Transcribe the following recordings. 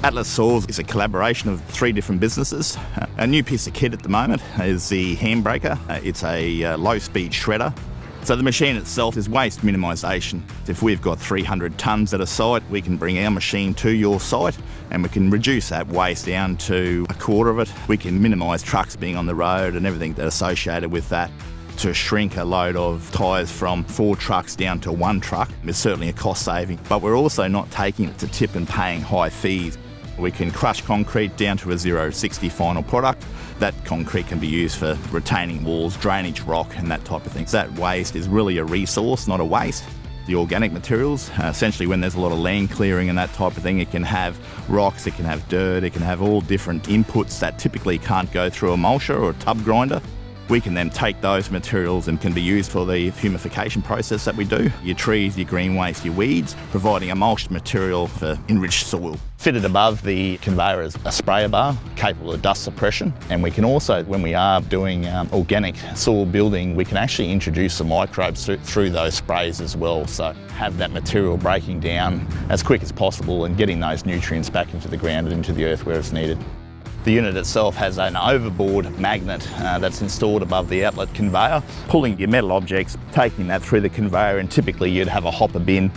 Atlas Saws is a collaboration of 3 different businesses. A new piece of kit at the moment is the Hammbreaker. It's a low-speed shredder. So the machine itself is waste minimisation. If we've got 300 tonnes at a site, we can bring our machine to your site and we can reduce that waste down to a quarter of it. We can minimise trucks being on the road and everything that's associated with that. To shrink a load of tyres from 4 trucks down to 1 truck is certainly a cost saving, but we're also not taking it to tip and paying high fees. We can crush concrete down to a 0-60 final product. That concrete can be used for retaining walls, drainage rock and that type of thing. So that waste is really a resource, not a waste. The organic materials, essentially when there's a lot of land clearing and that type of thing, it can have rocks, it can have dirt, it can have all different inputs that typically can't go through a mulcher or a tub grinder. We can then take those materials and can be used for the humification process that we do. Your trees, your green waste, your weeds, providing a mulched material for enriched soil. Fitted above the conveyor is a sprayer bar capable of dust suppression, and we can also, when we are doing organic soil building, we can actually introduce the microbes through those sprays as well. So have that material breaking down as quick as possible and getting those nutrients back into the ground and into the earth where it's needed. The unit itself has an overboard magnet that's installed above the outlet conveyor, pulling your metal objects, taking that through the conveyor, and typically you'd have a hopper bin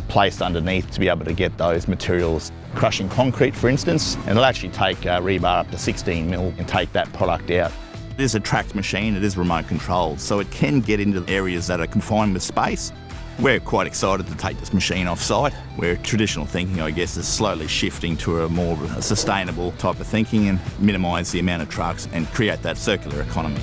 placed underneath to be able to get those materials. Crushing concrete, for instance, and it'll actually take rebar up to 16 mil and take that product out. It is a tracked machine, it is remote controlled, so it can get into areas that are confined with space. We're quite excited to take this machine off site, where traditional thinking, I guess, is slowly shifting to a more sustainable type of thinking and minimise the amount of trucks and create that circular economy.